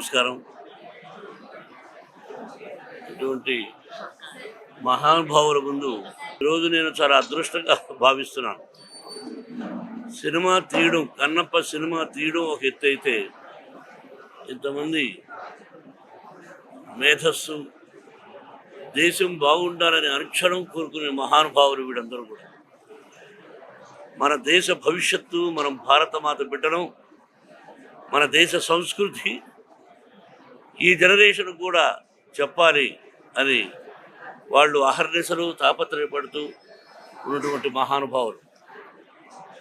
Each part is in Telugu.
నమస్కారం. ఇటువంటి మహానుభావుల ముందు ఈరోజు నేను చాలా అదృష్టంగా భావిస్తున్నాను. సినిమా తీయడం, కన్నప్ప సినిమా తీయడం ఒక ఎత్తు అయితే, ఇంతమంది మేధస్సు, దేశం బాగుండాలని అనుక్షణం కోరుకునే మహానుభావులు వీడందరూ కూడా. మన దేశ భవిష్యత్తు, మనం భారతమాత బిడ్డడం, మన దేశ సంస్కృతి ఈ జనరేషన్ కూడా చెప్పాలి అని వాళ్ళు అహర్నిశలు తాపత్రయపడుతూ ఉన్నటువంటి మహానుభావులు.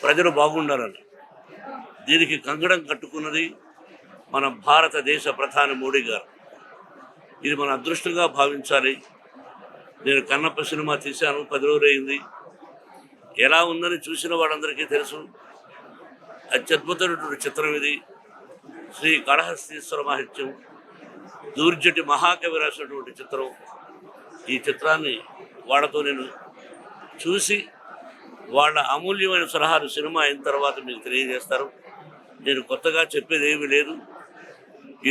ప్రజలు బాగుండాలని దీనికి కంకణం కట్టుకున్నది మన భారతదేశ ప్రధాని మోడీ గారు. ఇది మన అదృష్టంగా భావించాలి. నేను కన్నప్ప సినిమా తీశాను, 10 రోజులు అయింది. ఎలా ఉందని చూసిన వాళ్ళందరికీ తెలుసు. అత్యద్భుతమైనటువంటి చిత్రం ఇది. శ్రీ కాళహస్తీశ్వర మహత్యం, దూర్జటి మహాకవి రాసినటువంటి చిత్రం. ఈ చిత్రాన్ని వాళ్ళతో నేను చూసి వాళ్ళ అమూల్యమైన సలహాలు సినిమా అయిన తర్వాత మీకు తెలియజేస్తారు. నేను కొత్తగా చెప్పేది ఏమీ లేదు.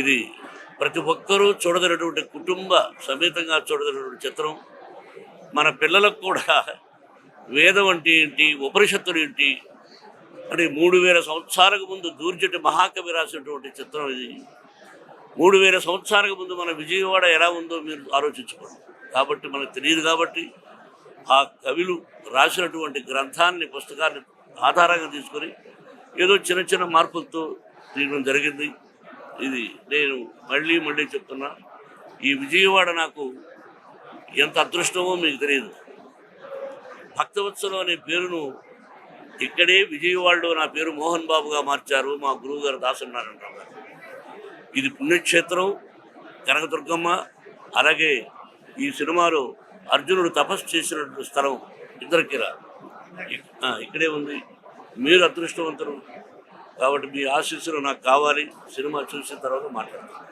ఇది ప్రతి ఒక్కరూ చూడదగినటువంటి, కుటుంబ సమేతంగా చూడదగినటువంటి చిత్రం. మన పిల్లలకు కూడా వేదం అంటే ఏంటి, ఉపనిషత్తులు ఏంటి అంటే 3000 సంవత్సరాలకు ముందు దూర్జటి మహాకవి రాసినటువంటి చిత్రం ఇది. 3000 సంవత్సరాలకు ముందు మన విజయవాడ ఎలా ఉందో మీరు ఆలోచించుకోండి. కాబట్టి మనకు తెలియదు. కాబట్టి ఆ కవులు రాసినటువంటి గ్రంథాన్ని, పుస్తకాన్ని ఆధారంగా తీసుకొని ఏదో చిన్న చిన్న మార్పులతో తీయడం జరిగింది. ఇది నేను మళ్ళీ చెప్తున్నా, ఈ విజయవాడ నాకు ఎంత అదృష్టమో మీకు తెలియదు. భక్తవత్సలం అనే పేరును ఇక్కడే విజయవాడలో నా పేరు మోహన్ బాబుగా మార్చారు మా గురువు గారు దాసనారాయణరావు గారు. ఇది పుణ్యక్షేత్రం, కనకదుర్గమ్మ. అలాగే ఈ సినిమాలో అర్జునుడు తపస్సు చేసినటువంటి స్థలం ఇద్దరికిరా ఇక్కడే ఉంది. మీరు అదృష్టవంతులు కాబట్టి మీ ఆశీస్సులు నాకు కావాలి. సినిమా చూసిన తర్వాత మాట్లాడతాను.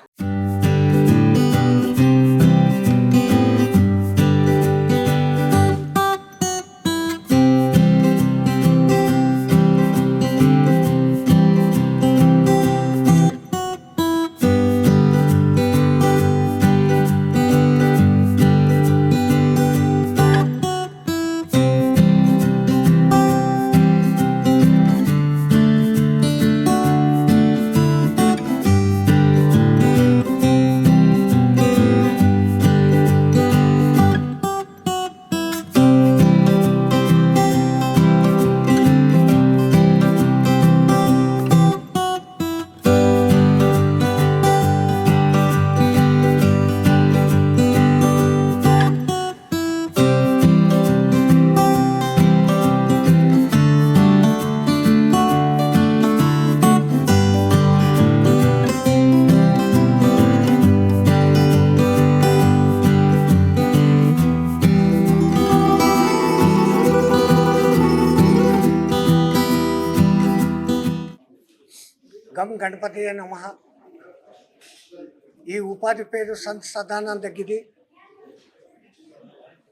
గం గణపతి నమః. ఈ ఉపాధి పేరు సంత్ సదానంద గిరి.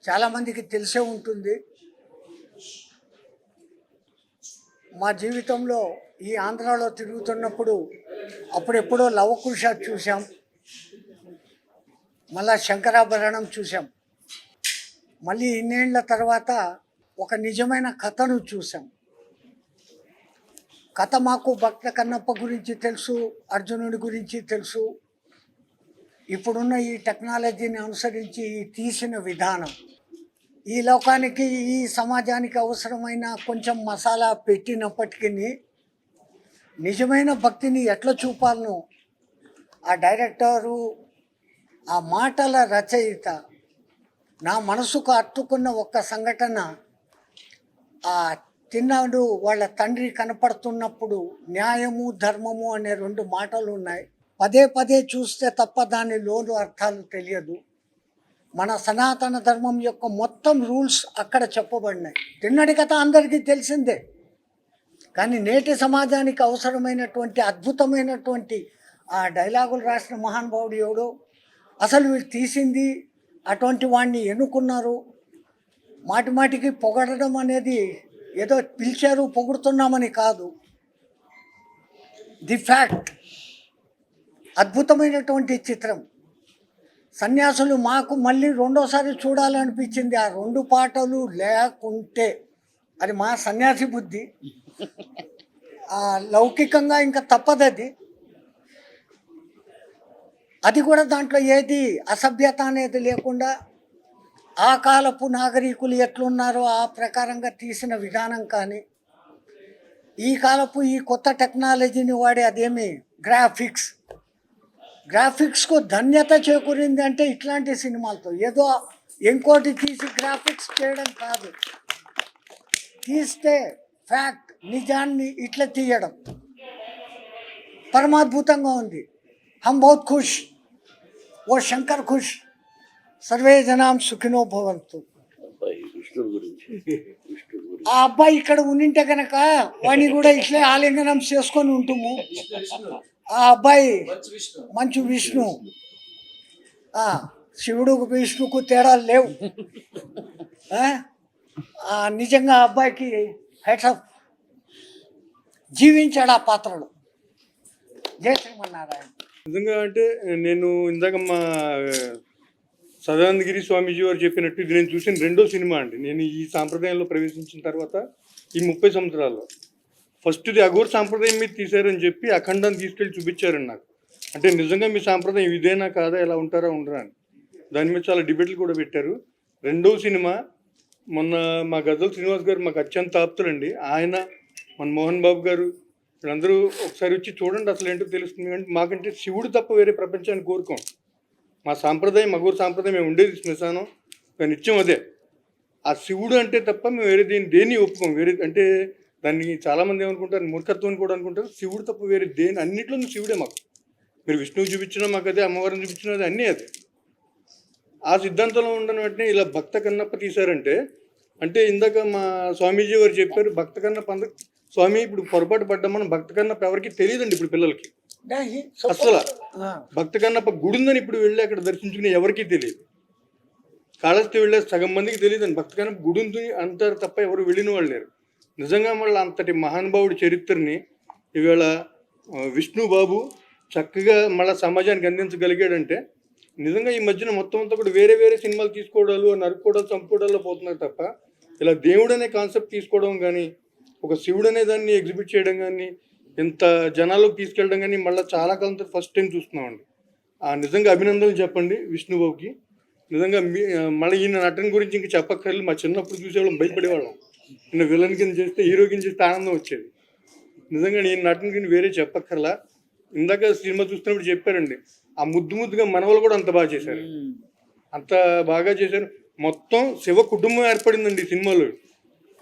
చాలామందికి తెలిసే ఉంటుంది. మా జీవితంలో ఈ ఆంధ్రాలో తిరుగుతున్నప్పుడు అప్పుడెప్పుడో లవకుశ చూసాం, మళ్ళా శంకరాభరణం చూసాం. మళ్ళీ ఇన్నేళ్ల తర్వాత ఒక నిజమైన కథను చూసాం. కథ మాకు భక్త కన్నప్ప గురించి తెలుసు, అర్జునుడి గురించి తెలుసు. ఇప్పుడున్న ఈ టెక్నాలజీని అనుసరించి తీసిన విధానం, ఈ లోకానికి, ఈ సమాజానికి అవసరమైన కొంచెం మసాలా పెట్టినప్పటికీ నిజమైన భక్తిని ఎట్లా చూపాలనో ఆ డైరెక్టరు, ఆ మాటల రచయిత నా మనసుకు అత్తుకున్న ఒక్క సంఘటన. ఆ తిన్నాడు వాళ్ళ తండ్రి కనపడుతున్నప్పుడు న్యాయము ధర్మము అనే 2 మాటలు ఉన్నాయి. పదే చూస్తే తప్ప దాని లోను అర్థాలు తెలియదు. మన సనాతన ధర్మం యొక్క మొత్తం రూల్స్ అక్కడ చెప్పబడినాయి. తిన్నడి కథ అందరికీ తెలిసిందే. కానీ నేటి సమాజానికి అవసరమైనటువంటి అద్భుతమైనటువంటి ఆ డైలాగులు రాసిన మహానుభావుడు ఎవడో, అసలు వీళ్ళు తీసింది అటువంటి వాడిని ఎన్నుకున్నారు. మాటికి పొగడడం అనేది ఏదో పిలిచారు పొగుడుతున్నామని కాదు. ది ఫ్యాక్ట్ అద్భుతమైనటువంటి చిత్రం. సన్యాసులు మాకు మళ్ళీ రెండోసారి చూడాలనిపించింది ఆ 2 పాటలు లేకుంటే. అది మా సన్యాసి బుద్ధి. లౌకికంగా ఇంకా తప్పదది. అది కూడా దాంట్లో ఏది అసభ్యత అనేది లేకుండా ఆ కాలపు నాగరికులు ఎట్లున్నారో ఆ ప్రకారంగా తీసిన విధానం కానీ, ఈ కాలపు ఈ కొత్త టెక్నాలజీని వాడే అదేమి గ్రాఫిక్స్కు ధన్యత చేకూరింది అంటే ఇట్లాంటి సినిమాలతో. ఏదో ఇంకోటి తీసి గ్రాఫిక్స్ చేయడం కాదు, తీస్తే ఫ్యాక్ట్ నిజాన్ని ఇట్లా తీయడం పరమాద్భుతంగా ఉంది. హమ్ బహుత్ ఖుష్, ఓ శంకర్ ఖుష్, సర్వే జనాం సుఖినో భవంతు. విష్ణువు గురించి ఆ అబ్బాయి ఇక్కడ ఉండింటే కనుక వాడిని కూడా ఇట్లే ఆలింగనం చేసుకొని ఉంటుము. ఆ అబ్బాయి మంచు విష్ణు. శివుడుకు విష్ణుకు తేడాలు లేవు. నిజంగా ఆ అబ్బాయికి హెడ్సప్, జీవించాడు ఆ పాత్రలో. జయ శ్రీమన్నారాయణ. నిజంగా అంటే నేను ఇందాక మా సదానందగిరి స్వామీజీ వారు చెప్పినట్టు ఇది నేను చూసిన 2వ సినిమా అండి. నేను ఈ సాంప్రదాయంలో ప్రవేశించిన తర్వాత ఈ 30 సంవత్సరాల్లో ఫస్ట్ది అఘోర సాంప్రదాయం మీద తీశారని చెప్పి అఖండాన్ని తీసుకెళ్ళి చూపించారండి నాకు. అంటే నిజంగా మీ సాంప్రదాయం ఇదేనా కాదా, ఎలా ఉంటారా ఉండరా అని దాని మీద చాలా డిబేట్లు కూడా పెట్టారు. 2వ సినిమా మొన్న మా గద్దల శ్రీనివాస్ గారు మాకు అత్యంత ఆప్తులండి. ఆయన మన మోహన్ బాబు గారు వీళ్ళందరూ ఒకసారి వచ్చి చూడండి అసలు ఏంటో తెలుస్తుంది. అంటే మాకంటే శివుడు తప్ప వేరే ప్రపంచాన్ని కోరుకోం. మా సాంప్రదాయం అఘోర సాంప్రదాయం మేము ఉండేది శ్మశానం, నిత్యం అదే. ఆ శివుడు అంటే తప్ప మేము వేరే దేన్ని ఒప్పుకోం. వేరే అంటే దాన్ని చాలామంది ఏమనుకుంటారు, మూర్ఖత్వం కూడా అనుకుంటారు. శివుడు తప్ప వేరే దేని అన్నింటిలో శివుడే మాకు. మీరు విష్ణువు చూపించినా మాకు అదే, అమ్మవారిని చూపించినా అది అన్నీ అదే. ఆ సిద్ధాంతంలో ఉండని వెంటనే ఇలా భక్త కన్నప్ప తీశారంటే, అంటే ఇందాక మా స్వామీజీ వారు చెప్పారు భక్త కన్నప్ప. స్వామి ఇప్పుడు పొరపాటు పడ్డామని భక్త కన్నప్ప ఎవరికి తెలియదండి ఇప్పుడు పిల్లలకి. అసలు భక్త కన్నప్ప గుడి ఉందని ఇప్పుడు వెళ్ళి అక్కడ దర్శించుకుని ఎవరికీ తెలియదు. కాళహస్తి వెళ్ళే సగం మందికి తెలియదండి భక్త కన్నప్ప గుడి ఉంది అంటారు తప్ప ఎవరు వెళ్ళిన వాళ్ళు లేరు. నిజంగా మళ్ళీ అంతటి మహానుభావుడి చరిత్రని ఈవేళ విష్ణు బాబు చక్కగా మళ్ళీ సమాజానికి అందించగలిగాడంటే నిజంగా ఈ మధ్యన మొత్తం అంతా కూడా వేరే వేరే సినిమాలు తీసుకోవడాలు, నరుక్కోవడాలు, చంపుకోవడాల్లో పోతున్నారు తప్ప ఇలా దేవుడు అనే కాన్సెప్ట్ తీసుకోవడం కానీ, ఒక శివుడు అనే దాన్ని ఎగ్జిబిట్ చేయడం కానీ, ఇంత జనాల్లోకి తీసుకెళ్ళడం కానీ మళ్ళీ చాలా కాలం తర్వాత ఫస్ట్ టైం చూస్తున్నామండి. నిజంగా అభినందనలు చెప్పండి విష్ణుబాబుకి. నిజంగా మళ్ళీ ఈయన నటన గురించి ఇంక చెప్పక్కర్లేదు. మా చిన్నప్పుడు చూసేవాళ్ళం భయపడేవాళ్ళం. ఈయన విలన్ కింద చేస్తే, హీరో కింద చేస్తే ఆనందం వచ్చేది. నిజంగా ఈయన నటన కింద వేరే చెప్పక్కర్లా. ఇందాక సినిమా చూస్తున్నప్పుడు చెప్పారండి, ఆ ముద్దుగా మనవలు కూడా అంత బాగా చేశారు, అంత బాగా చేశారు. మొత్తం శివ కుటుంబం ఏర్పడిందండి ఈ సినిమాలో.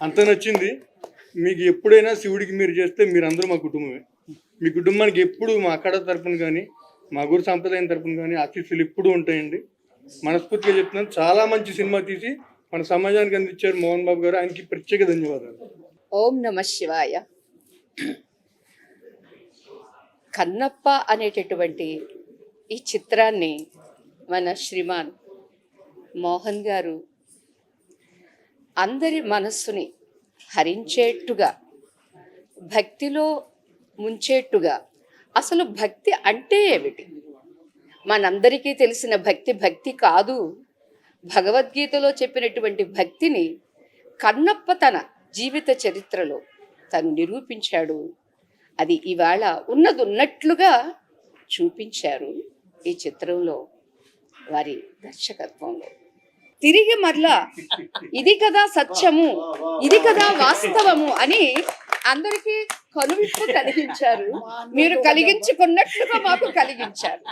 అంత నచ్చింది. మీకు ఎప్పుడైనా శివుడికి మీరు చేస్తే మీరందరూ మా కుటుంబమే. మీ కుటుంబానికి ఎప్పుడు మా అక్కడ తరపున కానీ, మా గురు సాంప్రదాయం తరపున కానీ ఆశీస్సులు ఎప్పుడూ ఉంటాయండి. మనస్ఫూర్తిగా చెప్తున్నాను. చాలా మంచి సినిమా తీసి మన సమాజానికి అందించారు మోహన్ బాబు గారు. ఆయనకి ప్రత్యేక ధన్యవాదాలు. ఓం నమః శివాయ. కన్నప్ప అనేటటువంటి ఈ చిత్రాన్ని మన శ్రీమాన్ మోహన్ గారు అందరి మనస్సుని హరించేట్టుగా, భక్తిలో ముంచేట్టుగా, అసలు భక్తి అంటే ఏమిటి, మనందరికీ తెలిసిన భక్తి కాదు. భగవద్గీతలో చెప్పినటువంటి భక్తిని కన్నప్ప తన జీవిత చరిత్రలో తను నిరూపించాడు. అది ఇవాళ ఉన్నట్లుగా చూపించారు ఈ చిత్రంలో వారి దర్శకత్వంలో. తిరిగి మరలా ఇది కదా సత్యము, ఇది కదా వాస్తవము అని అందరికీ కనువిప్పు కలిగించారు. మీరు కలిగించుకున్నట్లుగా మాకు కలిగించారు.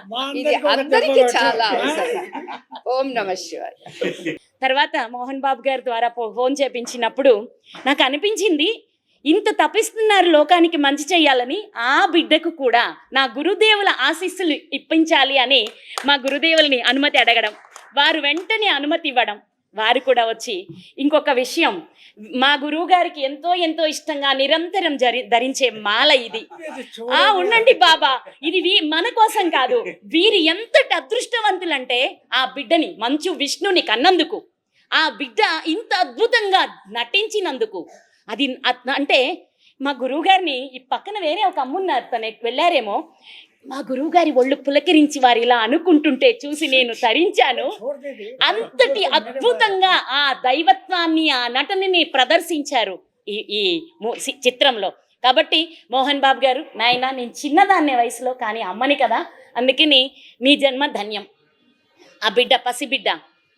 ఇది అందరికీ చాలా అవసరం. ఓం నమః శివాయ. తర్వాత మోహన్ బాబు గారి ద్వారా ఫోన్ చేపించినప్పుడు నాకు అనిపించింది, ఇంత తపిస్తున్నారు లోకానికి మంచి చేయాలని, ఆ బిడ్డకు కూడా నా గురుదేవుల ఆశీస్సులు ఇప్పించాలి అని మా గురుదేవుల్ని అనుమతి అడగడం, వారు వెంటనే అనుమతి ఇవ్వడం. వారు కూడా వచ్చి ఇంకొక విషయం, మా గురువు గారికి ఎంతో ఎంతో ఇష్టంగా నిరంతరం ధరించే మాల ఇది. ఉండండి బాబా, ఇది మన కోసం కాదు, వీరు ఎంతటి అదృష్టవంతులంటే ఆ బిడ్డని మంచు విష్ణుని కన్నందుకు, ఆ బిడ్డ ఇంత అద్భుతంగా నటించినందుకు. అది అంటే మా గురువు గారిని ఈ పక్కన వేరే ఒక అమ్మున్నారు, తను వెళ్ళారేమో, మా గురువు గారి ఒళ్ళు పులకరించి వారు ఇలా అనుకుంటుంటే చూసి నేను తరించాను. అంతటి అద్భుతంగా ఆ దైవత్వాన్ని, ఆ నటనని ప్రదర్శించారు ఈ ఈ చిత్రంలో. కాబట్టి మోహన్ బాబు గారు, నాయన నేను చిన్నదాన్నే వయసులో, కానీ అమ్మని కదా, అందుకని మీ జన్మ ధన్యం. ఆ బిడ్డ, పసిబిడ్డ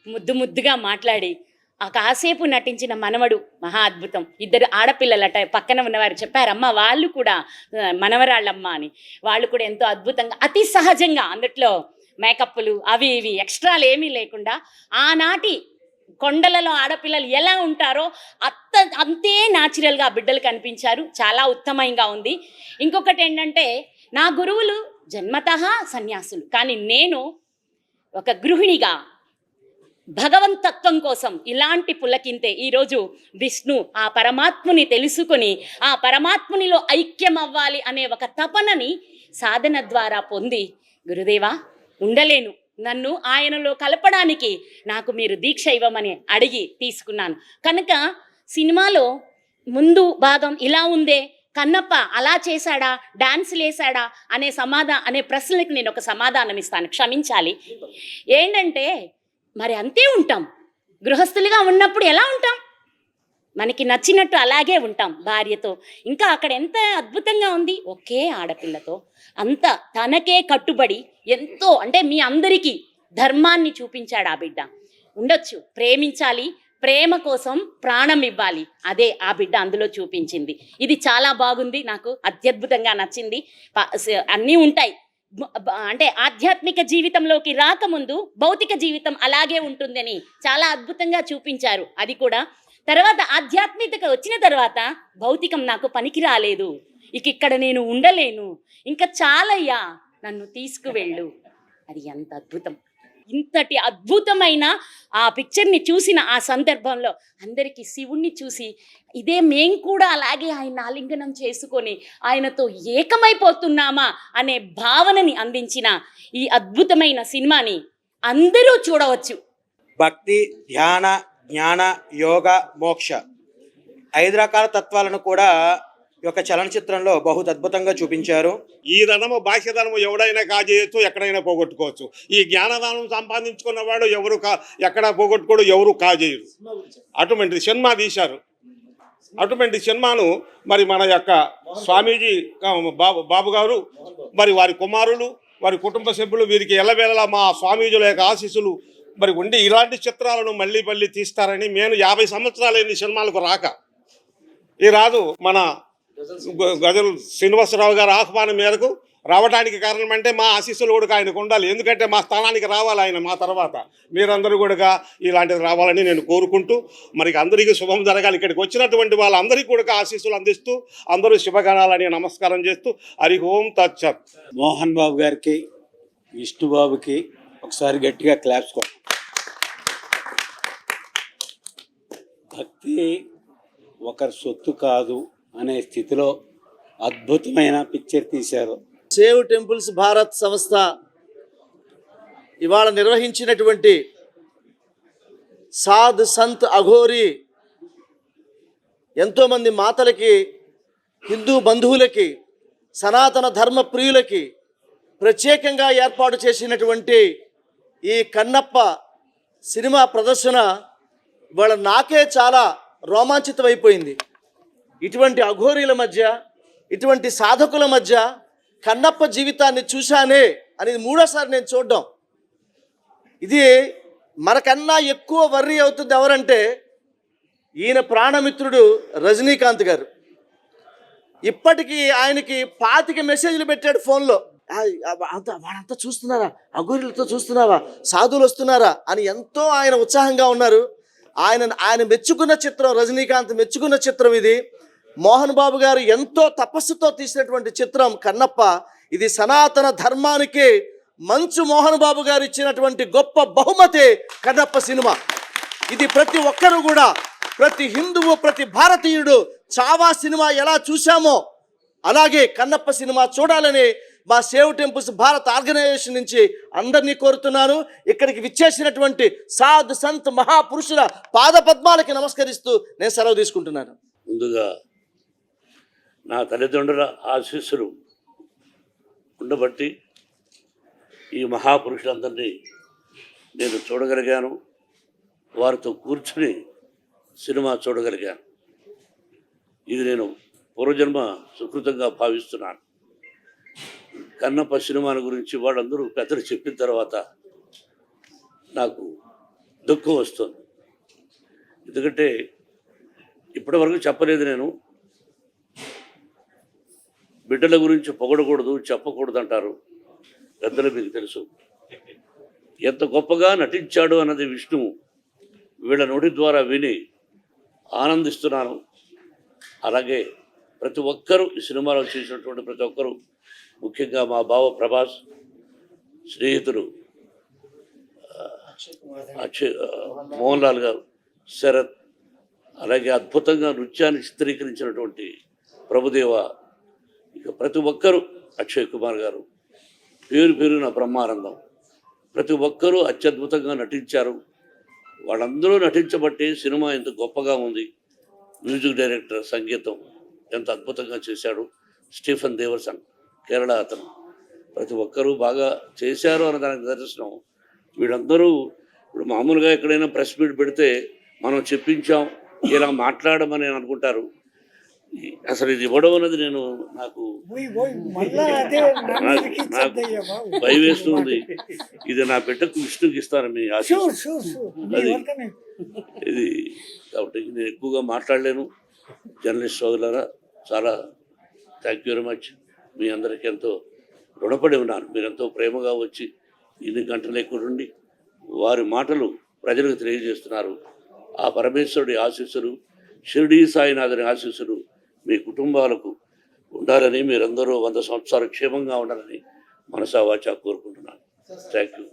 ముద్దు ముద్దుగా మాట్లాడి ఆ కాసేపు నటించిన మనవడు మహా అద్భుతం. ఇద్దరు ఆడపిల్లలట పక్కన ఉన్నవారు చెప్పారమ్మ, వాళ్ళు కూడా మనవరాళ్ళమ్మ అని. వాళ్ళు కూడా ఎంతో అద్భుతంగా, అతి సహజంగా, అందుట్లో మేకప్లు అవి ఇవి ఎక్స్ట్రాలు ఏమీ లేకుండా ఆనాటి కొండలలో ఆడపిల్లలు ఎలా ఉంటారో అంతే న్యాచురల్గా ఆ బిడ్డలు కనిపించారు. చాలా ఉత్తమంగా ఉంది. ఇంకొకటి ఏంటంటే, నా గురువులు జన్మతః సన్యాసులు, కానీ నేను ఒక గృహిణిగా భగవంతత్వం కోసం ఇలాంటి పులకింతే ఈరోజు విష్ణు ఆ పరమాత్ముని తెలుసుకొని ఆ పరమాత్మునిలో ఐక్యం అవ్వాలి అనే ఒక తపనని సాధన ద్వారా పొంది, గురుదేవా ఉండలేను, నన్ను ఆయనలో కలపడానికి నాకు మీరు దీక్ష ఇవ్వమని అడిగి తీసుకున్నాను. కనుక సినిమాలో ముందు భాగం ఇలా ఉందే, కన్నప్ప అలా చేశాడా, డాన్సులు వేసాడా అనే ప్రశ్నలకు నేను ఒక సమాధానం ఇస్తాను, క్షమించాలి. ఏంటంటే, మరి అంతే ఉంటాం, గృహస్థులుగా ఉన్నప్పుడు ఎలా ఉంటాం, మనకి నచ్చినట్టు అలాగే ఉంటాం భార్యతో. ఇంకా అక్కడ ఎంత అద్భుతంగా ఉంది, ఒకే ఆడపిల్లతో అంత తనకే కట్టుబడి ఎంతో, అంటే మీ అందరికీ ధర్మాన్ని చూపించాడు ఆ బిడ్డ. ఉండొచ్చు, ప్రేమించాలి, ప్రేమ కోసం ప్రాణం ఇవ్వాలి, అదే ఆ బిడ్డ అందులో చూపించింది. ఇది చాలా బాగుంది, నాకు అత్యద్భుతంగా నచ్చింది. అన్నీ ఉంటాయి, అంటే ఆధ్యాత్మిక జీవితంలోకి రాకముందు భౌతిక జీవితం అలాగే ఉంటుందని చాలా అద్భుతంగా చూపించారు. అది కూడా తర్వాత ఆధ్యాత్మికత వచ్చిన తర్వాత భౌతికం నాకు పనికి రాలేదు, ఇక్కడ నేను ఉండలేను, ఇంకా చాలయ్యా, నన్ను తీసుకువెళ్ళు. అది ఎంత అద్భుతం. ఇంతటి అద్భుతమైన ఆ పిక్చర్ని చూసిన ఆ సందర్భంలో అందరికీ శివుణ్ణి చూసి, ఇదే మేం కూడా అలాగే ఆయన ఆలింగనం చేసుకొని ఆయనతో ఏకమైపోతున్నామా అనే భావనని అందించిన ఈ అద్భుతమైన సినిమాని అందరూ చూడవచ్చు. భక్తి, ధ్యాన, జ్ఞాన, యోగ, మోక్ష 5 రకాల తత్వాలను కూడా ఈ యొక్క చలనచిత్రంలో బహుత అద్భుతంగా చూపించారు. ఈ ధనము బాహ్యధనము ఎవడైనా కాజేయచ్చు, ఎక్కడైనా పోగొట్టుకోవచ్చు. ఈ జ్ఞానదానం సంపాదించుకున్నవాడు ఎవరు ఎక్కడ పోగొట్టుకోడు, ఎవరు కాజేయరు. అటువంటి సినిమా తీశారు. అటువంటి సినిమాను మరి మన యొక్క స్వామీజీ బాబు గారు, మరి వారి కుమారులు, వారి కుటుంబ సభ్యులు, వీరికి ఎల్లవేళలా మా స్వామీజుల యొక్క ఆశీస్సులు మరి ఉండి ఇలాంటి చిత్రాలను మళ్ళీ తీస్తారని, నేను 50 సంవత్సరాలైంది సినిమాలకు రాక. ఈ రాదు మన గజల్ శ్రీనివాసరావు గారి ఆహ్వానం మేరకు రావడానికి కారణం అంటే మా ఆశీస్సులు కూడా ఆయనకు ఉండాలి. ఎందుకంటే మా స్థానానికి రావాలి ఆయన మా తర్వాత. మీరందరూ కూడా ఇలాంటిది రావాలని నేను కోరుకుంటూ, మరి అందరికీ శుభం జరగాలి. ఇక్కడికి వచ్చినటువంటి వాళ్ళందరికీ కూడా ఆశీస్సులు అందిస్తూ అందరూ శుభగణాలని నమస్కారం చేస్తూ హరి ఓం తచ్చత్. మోహన్ బాబు గారికి, విష్ణుబాబుకి ఒకసారి గట్టిగా క్లాప్స్ కొట్టాలి. భక్తి ఒకరి సొత్తు కాదు అనే స్థితిలో అద్భుతమైన పిక్చర్ తీశారు. సేవ్ టెంపుల్స్ భారత్ సంస్థ ఇవాళ నిర్వహించినటువంటి సాధ్ సంత్ అఘోరి ఎంతోమంది మాతలకి, హిందూ బంధువులకి, సనాతన ధర్మ ప్రియులకి ప్రత్యేకంగా ఏర్పాటు చేసినటువంటి ఈ కన్నప్ప సినిమా ప్రదర్శన ఇవాళ నాకే చాలా రోమాంచితమైపోయింది. ఇటువంటి అఘోరీల మధ్య, ఇటువంటి సాధకుల మధ్య కన్నప్ప జీవితాన్ని చూశానే అనేది 3వ సారి నేను చూడడం. ఇది మనకన్నా ఎక్కువ వర్రీ అవుతుంది ఎవరంటే ఈయన ప్రాణమిత్రుడు రజనీకాంత్ గారు. ఇప్పటికీ ఆయనకి 25 మెసేజ్లు పెట్టాడు ఫోన్లో. వాడంతా చూస్తున్నారా, అఘోరీలతో చూస్తున్నావా, సాధువులు వస్తున్నారా అని ఎంతో ఆయన ఉత్సాహంగా ఉన్నారు. ఆయన మెచ్చుకున్న చిత్రం, రజనీకాంత్ మెచ్చుకున్న చిత్రం ఇది. మోహన్ బాబు గారు ఎంతో తపస్సుతో తీసినటువంటి చిత్రం కన్నప్ప. ఇది సనాతన ధర్మానికి మంచు మోహన్ బాబు గారు ఇచ్చినటువంటి గొప్ప బహుమతి కన్నప్ప సినిమా. ఇది ప్రతి ఒక్కరూ కూడా, ప్రతి హిందువు, ప్రతి భారతీయుడు చావా సినిమా ఎలా చూశామో అలాగే కన్నప్ప సినిమా చూడాలని మా సేవ్ టెంపుల్స్ భారత్ ఆర్గనైజేషన్ నుంచి అందరినీ కోరుతున్నాను. ఇక్కడికి విచ్చేసినటువంటి సాధు సంత్ మహాపురుషుల పాద పద్మాలకి నమస్కరిస్తూ నేను సెలవు తీసుకుంటున్నాను. ముందుగా నా తల్లిదండ్రుల ఆశీస్సులు ఉండబట్టి ఈ మహాపురుషులందరినీ నేను చూడగలిగాను, వారితో కూర్చుని సినిమా చూడగలిగాను. ఇది నేను పూర్వజన్మ సుకృతంగా భావిస్తున్నాను. కన్నప్ప సినిమాల గురించి వాళ్ళందరూ పెద్దలు చెప్పిన తర్వాత నాకు దుఃఖం వస్తుంది. ఎందుకంటే ఇప్పటివరకు చెప్పలేదు. నేను బిడ్డల గురించి పొగడకూడదు, చెప్పకూడదు అంటారు పెద్దలు, మీకు తెలుసు. ఎంత గొప్పగా నటించాడు అన్నది విష్ణువు వీళ్ళ నోటి ద్వారా విని ఆనందిస్తున్నాను. అలాగే ప్రతి ఒక్కరూ ఈ సినిమాలో చేసినటువంటి ప్రతి ఒక్కరూ, ముఖ్యంగా మా బావ ప్రభాస్, స్నేహితులు మోహన్ లాల్ గారు, శరత్, అలాగే అద్భుతంగా నృత్యాన్ని చిత్రీకరించినటువంటి ప్రభుదేవ, ఇక ప్రతి ఒక్కరూ, అక్షయ్ కుమార్ గారు, పేరు పేరు నా బ్రహ్మానందం, ప్రతి ఒక్కరూ అత్యద్భుతంగా నటించారు. వాళ్ళందరూ నటించబట్టి సినిమా ఎంత గొప్పగా ఉంది. మ్యూజిక్ డైరెక్టర్ సంగీతం ఎంత అద్భుతంగా చేశాడు స్టీఫెన్ దేవర్సన్, కేరళ అతను. ప్రతి ఒక్కరూ బాగా చేశారు అన్నదానికి నిదర్శనం. వీళ్ళందరూ ఇప్పుడు మామూలుగా ఎక్కడైనా ప్రెస్ మీట్ పెడితే మనం చెప్పించాం, ఇలా మాట్లాడమని అనుకుంటారు. అసలు ఇది ఇవ్వడం అన్నది నాకు భయం వేస్తుంది. ఇది నా బిడ్డకు విష్ణుకి ఇస్తాను మీ ఆశీస్సు. అది ఇది కాబట్టి నేను ఎక్కువగా మాట్లాడలేను. జర్నలిస్ట్ సోదరులారా, చాలా థ్యాంక్ యూ వెరీ మచ్. మీ అందరికీ ఎంతో రుణపడి ఉన్నాను. మీరెంతో ప్రేమగా వచ్చి ఇన్ని గంటలు ఎక్కువ ఉండి వారి మాటలు ప్రజలకు తెలియజేస్తున్నారు. ఆ పరమేశ్వరుడి ఆశీస్సులు, షిరిడీ సాయినాథుని ఆశీస్సులు మీ కుటుంబాలకు ఉండాలని, మీరందరూ 100 సంవత్సరాలు క్షేమంగా ఉండాలని మనసా వాచా కోరుకుంటున్నాను. Thank you.